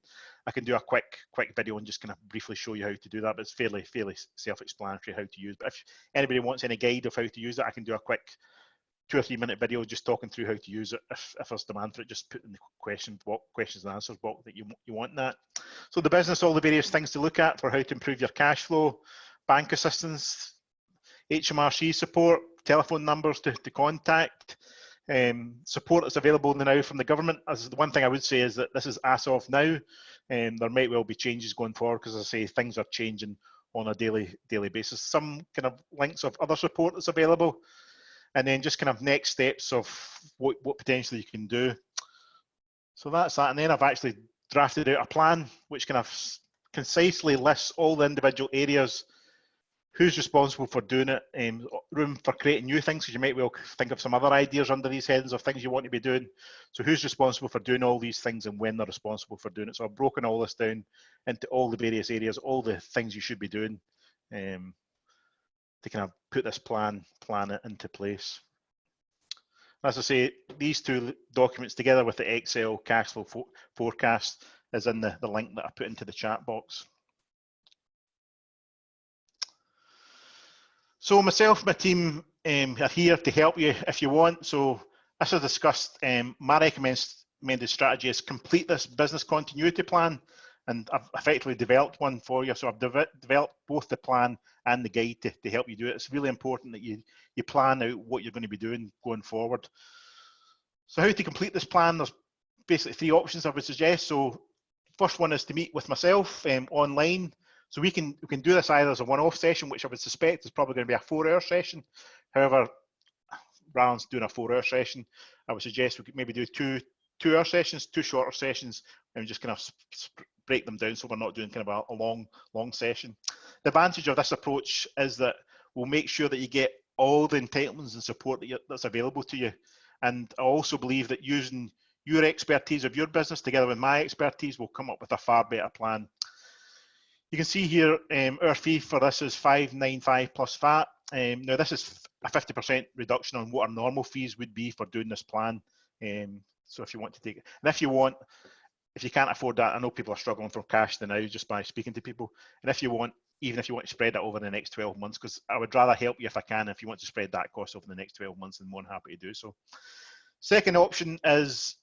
do a quick video and just kind of briefly show you how to do that. But it's fairly self-explanatory how to use. But if anybody wants any guide of how to use it, I can do a quick 2 or 3 minute video just talking through how to use it. If there's demand for it, just put in the questions and answers box that you want that. So the business, all the various things to look at for how to improve your cash flow, bank assistance, HMRC support, telephone numbers to contact, support that's available now from the government. As the one thing I would say is that this is as of now, and there might well be changes going forward, because as I say, things are changing on a daily basis. Some kind of links of other support that's available, and then just kind of next steps of what potentially you can do. So that's that. And then I've actually drafted out a plan which kind of concisely lists all the individual areas who's responsible for doing it, room for creating new things, because you might well think of some other ideas under these headings of things you want to be doing. So who's responsible for doing all these things and when they're responsible for doing it. So I've broken all this down into all the various areas, all the things you should be doing to kind of put this plan it into place. As I say, these two documents together with the Excel cash flow forecast is in the link that I put into the chat box. So myself, my team are here to help you if you want. So as I discussed, my recommended strategy is complete this business continuity plan, and I've effectively developed one for you. So I've developed both the plan and the guide to help you do it. It's really important that you plan out what you're going to be doing going forward. So how to complete this plan? There's basically 3 options I would suggest. So first one is to meet with myself online. So we can do this either as a one-off session, which I would suspect is probably going to be a 4-hour session. However, rather than doing a 4-hour session, I would suggest we could maybe do 2-hour sessions, 2 shorter sessions, and just kind of break them down so we're not doing kind of a long session. The advantage of this approach is that we'll make sure that you get all the entitlements and support that's available to you. And I also believe that using your expertise of your business together with my expertise will come up with a far better plan. You can see here our fee for this is $595 plus VAT. Now this is a 50% reduction on what our normal fees would be for doing this plan. So if you want to take it, and if you can't afford that, I know people are struggling for cash now just by speaking to people. And if you want, even if you want to spread it over the next 12 months, because I would rather help you if I can, if you want to spread that cost over the next 12 months, then more than happy to do so. Second option is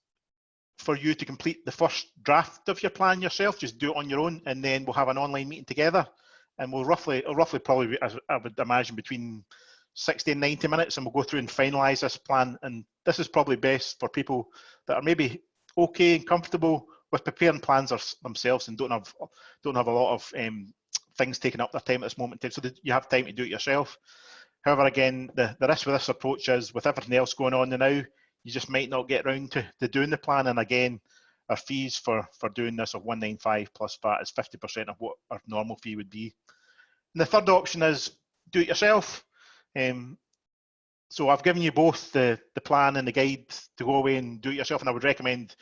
for you to complete the first draft of your plan yourself, just do it on your own, and then we'll have an online meeting together, and we'll roughly probably, as I would imagine, between 60 and 90 minutes, and we'll go through and finalize this plan. And this is probably best for people that are maybe okay and comfortable with preparing plans themselves and don't have a lot of things taking up their time at this moment in time, so that you have time to do it yourself. However, again, the risk with this approach is with everything else going on now, you just might not get around to doing the plan. And again, our fees for doing this of $195 plus VAT is 50% of what our normal fee would be. And the third option is do it yourself. So I've given you both the plan and the guide to go away and do it yourself, and I would recommend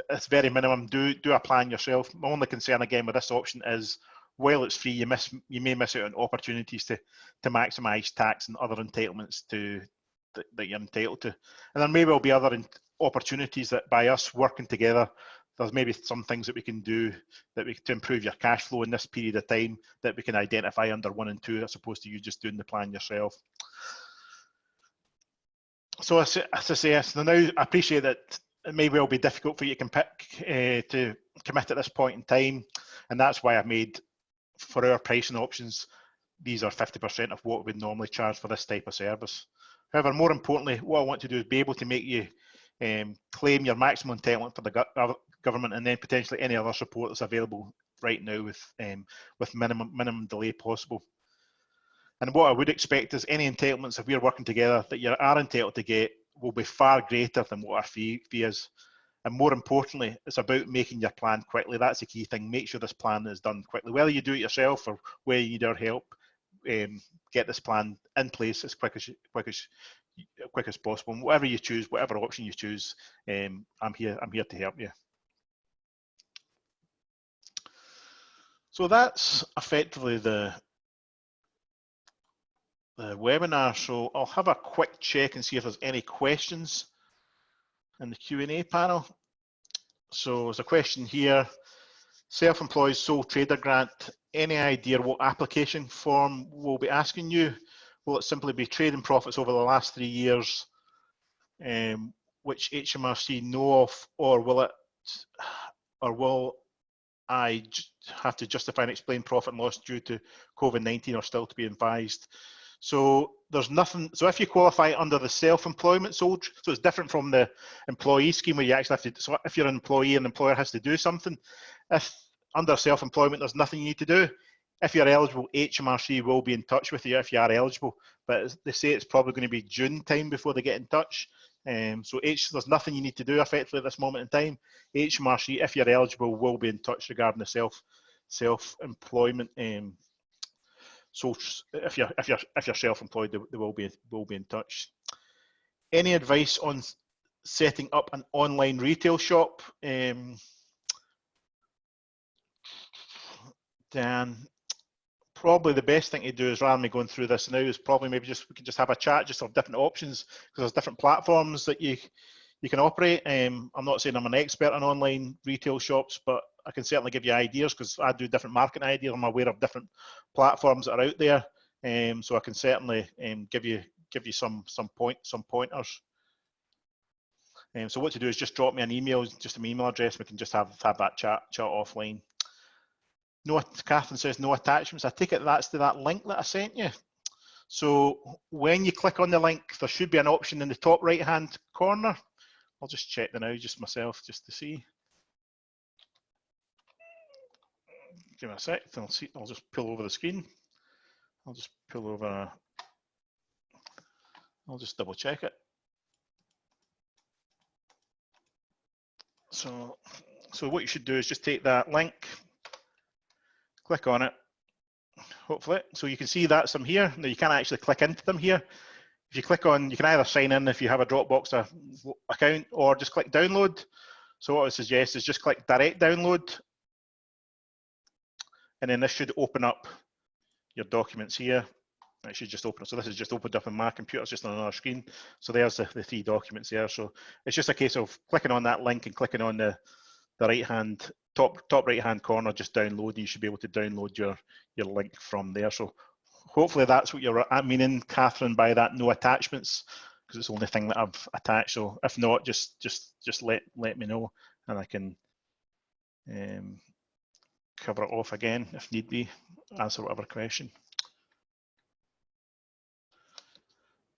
it's very minimum, do a plan yourself. My only concern again with this option is while it's free, you may miss out on opportunities to maximise tax and other entitlements that you're entitled to. And there may well be other opportunities that by us working together, there's maybe some things that we can do to improve your cash flow in this period of time that we can identify under 1 and 2 as opposed to you just doing the plan yourself. So as I say, now I appreciate that it may well be difficult for you to commit at this point in time, and that's why I've made, for our pricing options, these are 50% of what we'd normally charge for this type of service. However, more importantly, what I want to do is be able to make you claim your maximum entitlement for the government, and then potentially any other support that's available right now with minimum delay possible. And what I would expect is any entitlements, if we're working together, that you are entitled to get will be far greater than what our fee is. And more importantly, it's about making your plan quickly. That's the key thing. Make sure this plan is done quickly. Whether you do it yourself or where you need our help, get this plan in place as quick as possible. And whatever you choose, whatever option you choose, I'm here to help you. So that's effectively the webinar. So I'll have a quick check and see if there's any questions in the Q&A panel. So there's a question here: self-employed sole trader grant, any idea what application form we'll be asking you? Will it simply be trading profits over the last 3 years, which HMRC know of, or will I have to justify and explain profit and loss due to COVID-19 or still to be advised? So there's nothing. So if you qualify under the self-employment sole, so it's different from the employee scheme where you actually have to. So if you're an employee and the employer has to do something, if under self-employment, there's nothing you need to do. If you're eligible, HMRC will be in touch with you if you are eligible. But they say it's probably going to be June time before they get in touch. So there's nothing you need to do effectively at this moment in time. HMRC, if you're eligible, will be in touch regarding the self-employment So if you're self-employed, they will be in touch. Any advice on setting up an online retail shop? Dan, probably the best thing to do is, rather than me going through this now, is probably maybe we can just have a chat just of different options, because there's different platforms that you can operate. I'm not saying I'm an expert on online retail shops, but I can certainly give you ideas, because I do different marketing ideas. I'm aware of different platforms that are out there, so I can certainly give you some pointers. So what to do is just drop me an email, just an email address. We can just have that chat offline. No, Catherine says no attachments. I take it that's to that link that I sent you. So when you click on the link, there should be an option in the top right hand corner. I'll just check that now, just myself, just to see. Give me a sec. I'll just pull over the screen. I'll just pull over. I'll just double check it. So what you should do is just take that link, click on it, hopefully. So you can see that's them here. Now you can't actually click into them here. If you click on, you can either sign in if you have a Dropbox account, or just click download. So what I would suggest is just click direct download, and then this should open up your documents here. It should just open. So this is just opened up on my computer, it's just on another screen. So there's the 3 documents there. So it's just a case of clicking on that link and clicking on the right hand top right hand corner, just download, and you should be able to download your link from there. So hopefully that's what you're meaning, Catherine, by that no attachments, because it's the only thing that I've attached. So if not, just let me know, and I can cover it off again if need be, answer whatever question.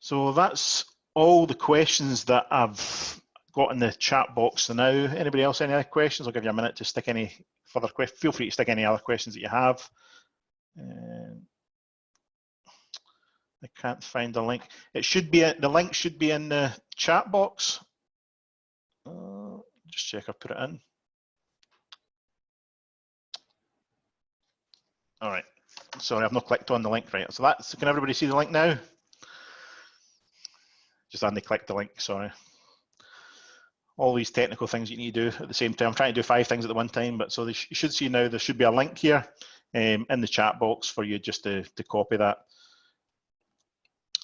So that's all the questions that I've got in the chat box for now. Anybody else, any other questions? I'll give you a minute to stick any further questions. Feel free to stick any other questions that you have. I can't find the link. It should be, the link should be in the chat box. Just check I put it in. All right, sorry, I've not clicked on the link, right? So that's, can everybody see the link now? Just only click the link, sorry. All these technical things you need to do at the same time. I'm trying to do 5 things at the one time, but so you should see now there should be a link here in the chat box for you just to copy that.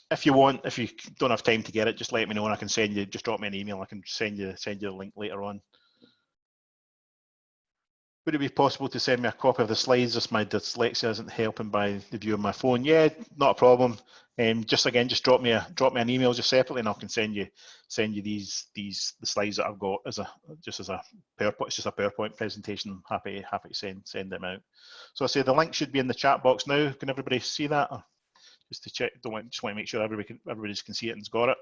If you want, if you don't have time to get it, just let me know and I can send you, just drop me an email, I can send you the link later on. Would it be possible to send me a copy of the slides? Just my dyslexia isn't helping by the view of my phone. Yeah, not a problem. Just drop me an email just separately, and I can send you the slides that I've got as a PowerPoint. It's just a PowerPoint presentation. I'm happy to send them out. So I say the link should be in the chat box now. Can everybody see that? Or just to check, just want to make sure everybody can see it and's got it.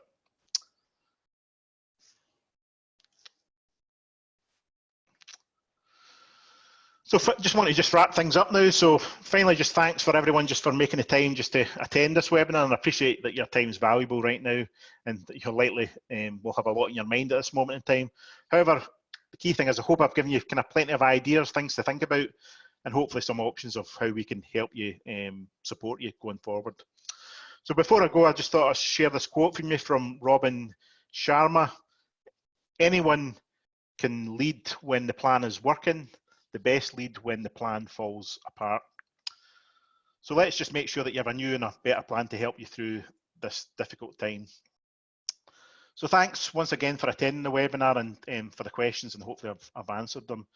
So just want to wrap things up now. So finally, just thanks for everyone just for making the time just to attend this webinar, and I appreciate that your time is valuable right now, and that you're likely will have a lot in your mind at this moment in time. However, the key thing is I hope I've given you kind of plenty of ideas, things to think about, and hopefully some options of how we can help you, support you going forward. So before I go, I just thought I'd share this quote from you from Robin Sharma. Anyone can lead when the plan is working. The best lead when the plan falls apart. So let's just make sure that you have a new and a better plan to help you through this difficult time. So thanks once again for attending the webinar and for the questions, and hopefully I've answered them.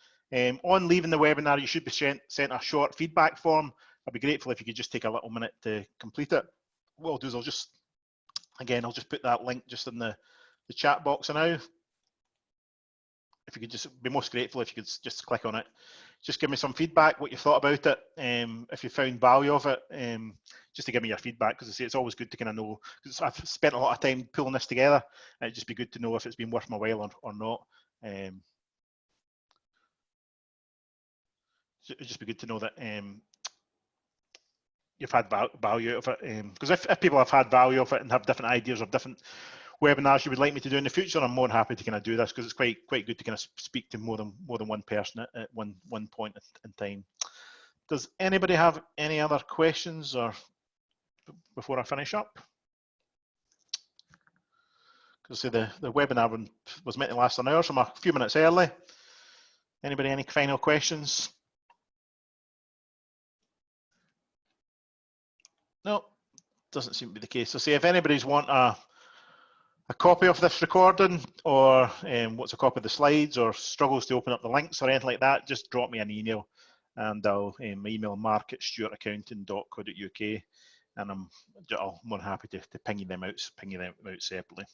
On leaving the webinar, you should be sent a short feedback form. I'd be grateful if you could just take a little minute to complete it. What I'll do is I'll just put that link just in the chat box now. If you could just be most grateful if you could just click on it. Just give me some feedback, what you thought about it, if you found value of it, just to give me your feedback, because I say it's always good to kind of know, because I've spent a lot of time pulling this together, and it'd just be good to know if it's been worth my while or not. It'd just be good to know that you've had value out of it, because if people have had value of it and have different ideas of different webinars you would like me to do in the future, I'm more than happy to kind of do this, because it's quite good to kind of speak to more than one person at one point in time. Does anybody have any other questions or before I finish up? Because the webinar was meant to last an hour, so I'm a few minutes early. Anybody, any final questions? No, doesn't seem to be the case. So say if anybody's want a copy of this recording, or what's a copy of the slides, or struggles to open up the links or anything like that, just drop me an email, and I'll email mark@stewartaccounting.co.uk, and I'm more than happy to ping you them out separately.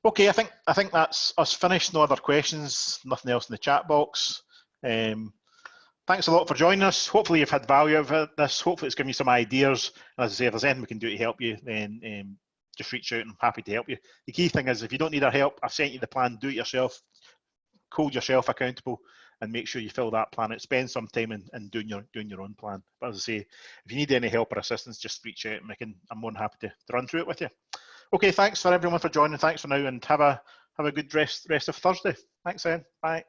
Okay, I think that's us finished. No other questions, nothing else in the chat box. Thanks a lot for joining us. Hopefully you've had value out of this. Hopefully it's given you some ideas. And as I say, if there's anything we can do to help you, then just reach out and I'm happy to help you. The key thing is if you don't need our help, I've sent you the plan, do it yourself, hold yourself accountable and make sure you fill that plan out. Spend some time in doing your own plan. But as I say, if you need any help or assistance, just reach out and I'm more than happy to run through it with you. Okay, thanks for everyone for joining. Thanks for now and have a good rest of Thursday. Thanks then. Bye.